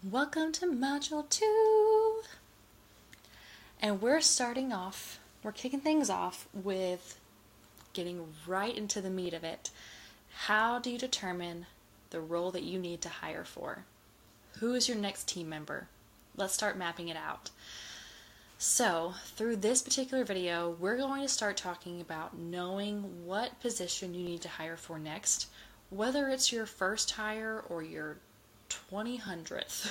Welcome to Module 2. And we're kicking things off with getting right into the meat of it. How do you determine the role that you need to hire for? Who is your next team member? Let's start mapping it out. So, through this particular video, we're going to start talking about knowing what position you need to hire for next, whether it's your first hire or your 200th.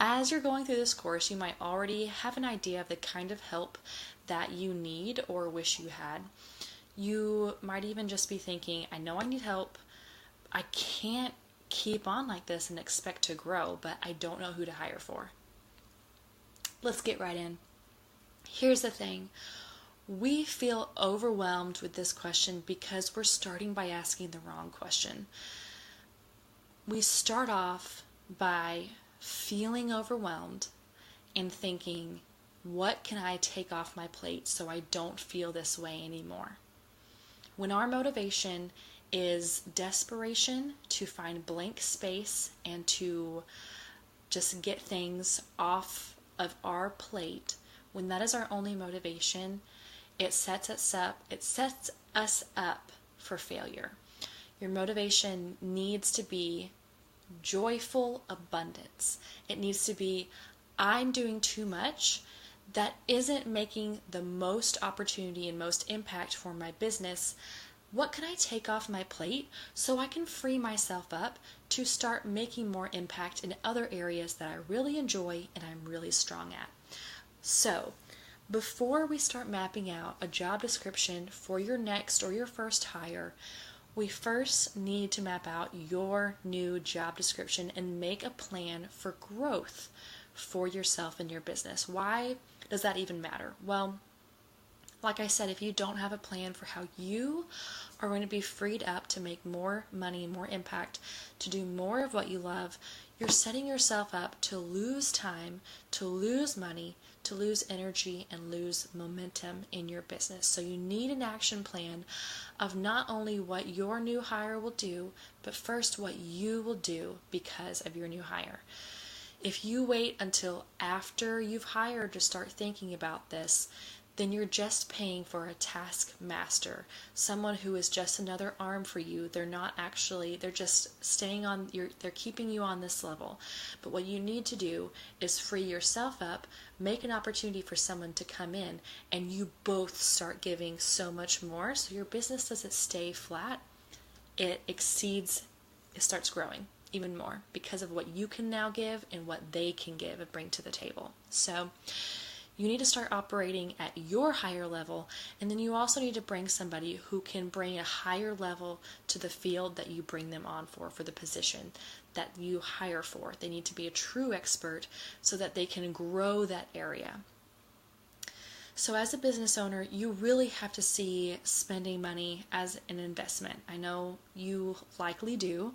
As you're going through this course, you might already have an idea of the kind of help that you need or wish you had. You might even just be thinking, I know I need help. I can't keep on like this and expect to grow, but I don't know who to hire for. Let's get right in. Here's the thing. We feel overwhelmed with this question because we're starting by asking the wrong question. We start off by feeling overwhelmed and thinking, what can I take off my plate so I don't feel this way anymore? When our motivation is desperation to find blank space and to just get things off of our plate, when that is our only motivation, it sets us up for failure. Your motivation needs to be joyful abundance. It needs to be, I'm doing too much that isn't making the most opportunity and most impact for my business. What can I take off my plate so I can free myself up to start making more impact in other areas that I really enjoy and I'm really strong at? So, before we start mapping out a job description for your next or your first hire, we first need to map out your new job description and make a plan for growth for yourself and your business. Why does that even matter? Well, like I said, if you don't have a plan for how you are going to be freed up to make more money, more impact, to do more of what you love, you're setting yourself up to lose time, to lose money, to lose energy, and lose momentum in your business. So you need an action plan of not only what your new hire will do, but first what you will do because of your new hire. If you wait until after you've hired to start thinking about this, then you're just paying for a taskmaster, someone who is just another arm for you. They're just they're keeping you on this level. But what you need to do is free yourself up, make an opportunity for someone to come in, and you both start giving so much more, so your business doesn't stay flat. It starts growing even more because of what you can now give and what they can give and bring to the table. So you need to start operating at your higher level, and then you also need to bring somebody who can bring a higher level to the field that you bring them on for the position that you hire for. They need to be a true expert so that they can grow that area. So as a business owner, you really have to see spending money as an investment. I know you likely do,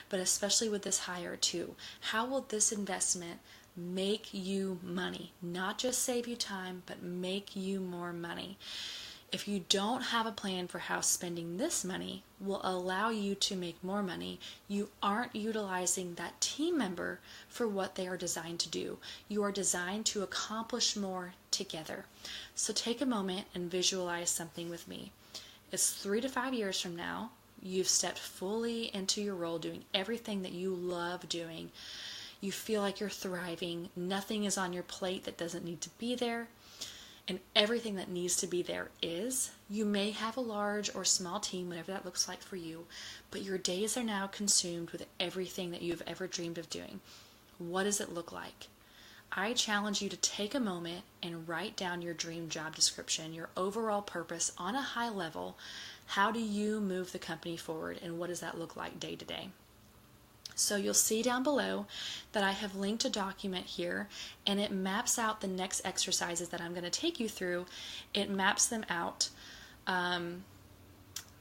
but especially with this hire too. How will this investment make you money? Not just save you time, but make you more money. If you don't have a plan for how spending this money will allow you to make more money, you aren't utilizing that team member for what they are designed to do. You are designed to accomplish more together. So take a moment and visualize something with me. It's 3 to 5 years from now. You've stepped fully into your role, doing everything that you love doing. You feel like you're thriving. Nothing is on your plate that doesn't need to be there. And everything that needs to be there is. You may have a large or small team, whatever that looks like for you, but your days are now consumed with everything that you've ever dreamed of doing. What does it look like? I challenge you to take a moment and write down your dream job description, your overall purpose on a high level. How do you move the company forward, and what does that look like day to day? So you'll see down below that I have linked a document here, and it maps out the next exercises that I'm going to take you through. It maps them out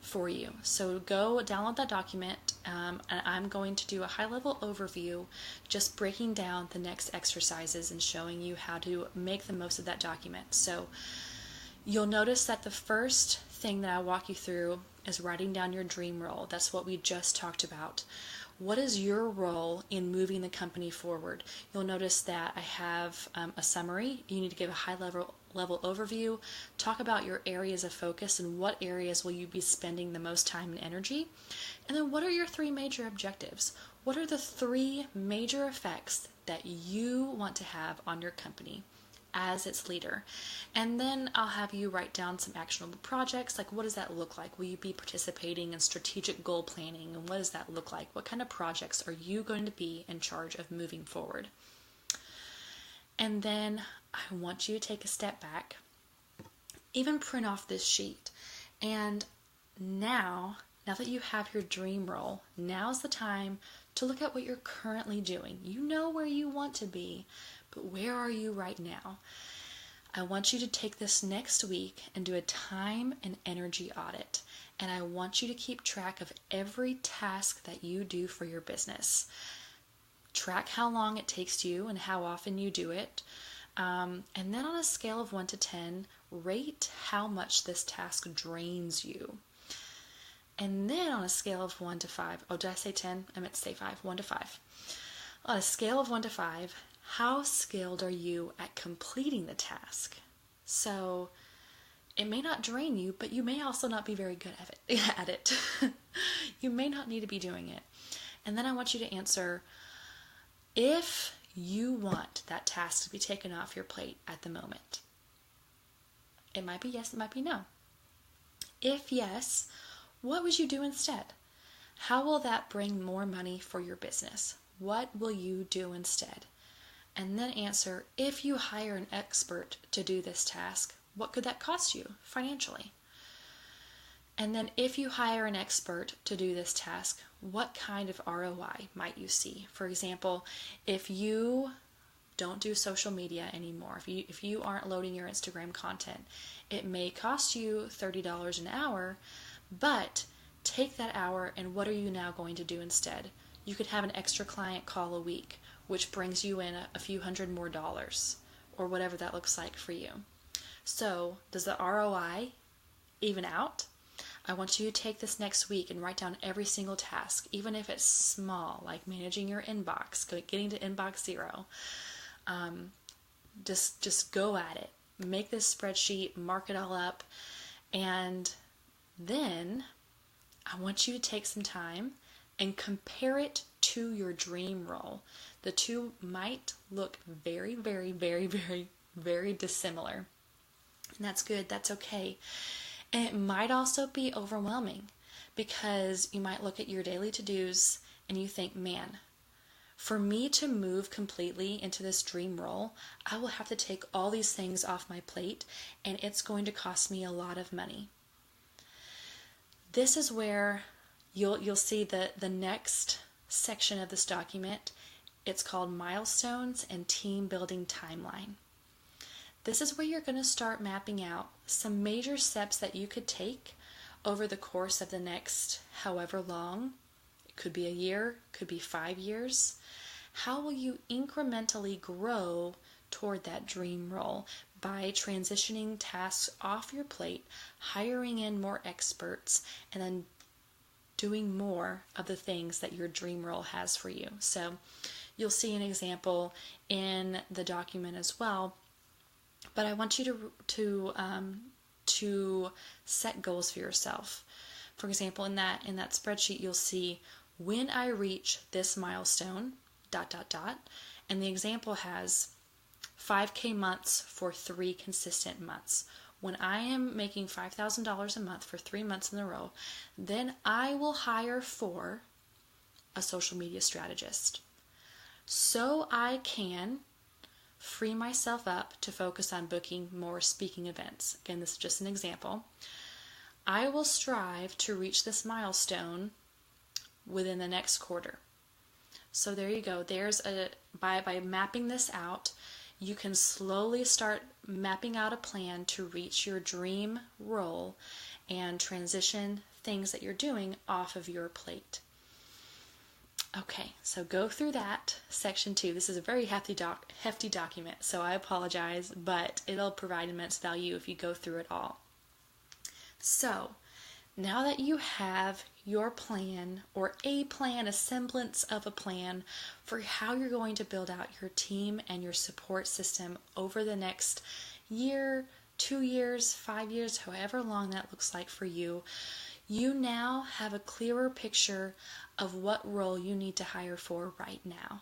for you. So go download that document, and I'm going to do a high-level overview, just breaking down the next exercises and showing you how to make the most of that document. So you'll notice that the first thing that I walk you through is writing down your dream role. That's what we just talked about. What is your role in moving the company forward? You'll notice that I have a summary. You need to give a high level overview, talk about your areas of focus and what areas will you be spending the most time and energy. And then what are your 3 major objectives? What are the 3 major effects that you want to have on your company as its leader? And then I'll have you write down some actionable projects. Like, what does that look like? Will you be participating in strategic goal planning? And what does that look like? What kind of projects are you going to be in charge of moving forward? And then I want you to take a step back, even print off this sheet. And now that you have your dream role, now's the time to look at what you're currently doing. You know where you want to be, but where are you right now? I want you to take this next week and do a time and energy audit. And I want you to keep track of every task that you do for your business. Track how long it takes you and how often you do it. And then on a scale of 1 to 10, rate how much this task drains you. And then on a scale of 1 to 5, oh, did I say 10? I meant to say 5, 1 to 5. On a scale of 1 to 5, how skilled are you at completing the task? So it may not drain you, but you may also not be very good at it. You may not need to be doing it. And then I want you to answer, if you want that task to be taken off your plate at the moment. It might be yes, it might be no. If yes, what would you do instead? How will that bring more money for your business? What will you do instead? And then answer, if you hire an expert to do this task, what could that cost you financially? And then if you hire an expert to do this task, what kind of ROI might you see? For example, if you don't do social media anymore, if you aren't loading your Instagram content, it may cost you $30 an hour, but take that hour and what are you now going to do instead? You could have an extra client call a week, which brings you in a few $100 more, or whatever that looks like for you. So does the ROI even out? I want you to take this next week and write down every single task, even if it's small, like managing your inbox, getting to inbox 0. Just go at it. Make this spreadsheet, mark it all up, and then I want you to take some time and compare it to your dream role. The two might look very, very, very, very, very dissimilar. And that's good. That's okay. And it might also be overwhelming because you might look at your daily to-dos and you think, man, for me to move completely into this dream role, I will have to take all these things off my plate and it's going to cost me a lot of money. This is where you'll see the next section of this document. It's called Milestones and Team Building Timeline. This is where you're going to start mapping out some major steps that you could take over the course of the next however long. It could be a year, could be 5 years. How will you incrementally grow toward that dream role by transitioning tasks off your plate, hiring in more experts, and then doing more of the things that your dream role has for you? So you'll see an example in the document as well. But I want you to set goals for yourself. For example, in that spreadsheet, you'll see when I reach this milestone, ... And the example has 5K months for 3 consistent months. When I am making $5,000 a month for 3 months in a row, then I will hire for a social media strategist. So I can free myself up to focus on booking more speaking events. Again, this is just an example. I will strive to reach this milestone within the next quarter. So there you go. By mapping this out, you can slowly start mapping out a plan to reach your dream role and transition things that you're doing off of your plate. Okay, so go through that, section 2. This is a very hefty document, so I apologize, but it'll provide immense value if you go through it all. So, Now that you have your plan, or a plan, a semblance of a plan for how you're going to build out your team and your support system over the next year, 2 years, 5 years, however long that looks like for you, you now have a clearer picture of what role you need to hire for right now.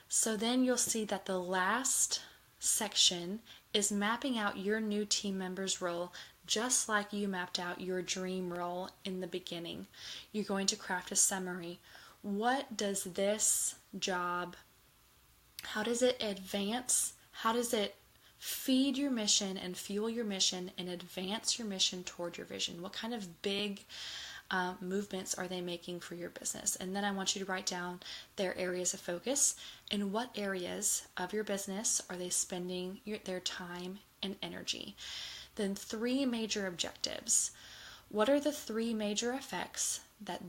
So then you'll see that the last section is mapping out your new team member's role, just like you mapped out your dream role in the beginning. You're going to craft a summary. What does this job, how does it advance? How does it feed your mission and fuel your mission and advance your mission toward your vision? What kind of big movements are they making for your business? And then I want you to write down their areas of focus and what areas of your business are they spending their time and energy. Then 3 major objectives. What are the 3 major effects that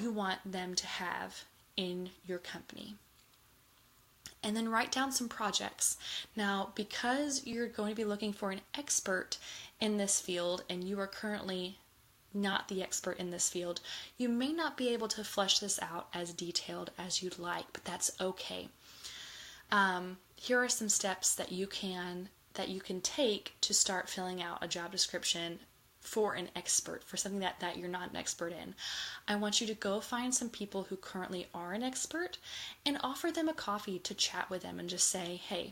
you want them to have in your company? And then write down some projects. Now, because you're going to be looking for an expert in this field and you are currently not the expert in this field, you may not be able to flesh this out as detailed as you'd like, but that's okay. Here are some steps that you can take to start filling out a job description for an expert, for something that you're not an expert in. I want you to go find some people who currently are an expert and offer them a coffee to chat with them and just say, hey,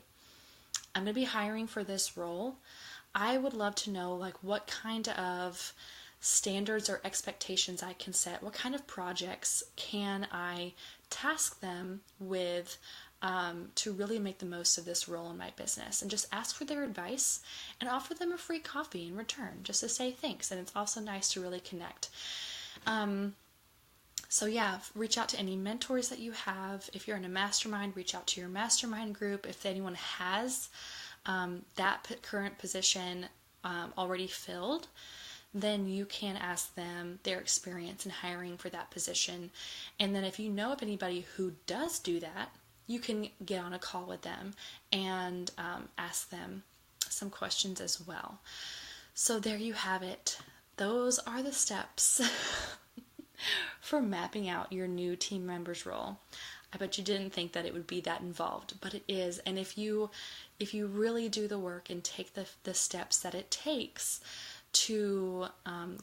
I'm going to be hiring for this role. I would love to know what kind of standards or expectations I can set. What kind of projects can I task them with to really make the most of this role in my business? And just ask for their advice and offer them a free coffee in return, just to say thanks. And it's also nice to really connect. So yeah, reach out to any mentors that you have. If you're in a mastermind, reach out to your mastermind group. If anyone has that current position already filled, then you can ask them their experience in hiring for that position. And then if you know of anybody who does do that, you can get on a call with them and ask them some questions as well. So there you have it. Those are the steps for mapping out your new team member's role. I bet you didn't think that it would be that involved, but it is. And if you really do the work and take the steps that it takes to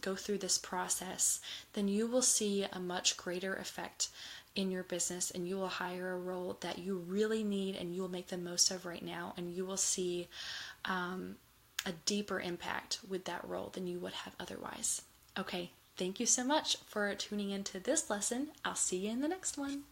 go through this process, then you will see a much greater effect in your business, and you will hire a role that you really need and you will make the most of right now, and you will see a deeper impact with that role than you would have otherwise. Okay, thank you so much for tuning into this lesson. I'll see you in the next one.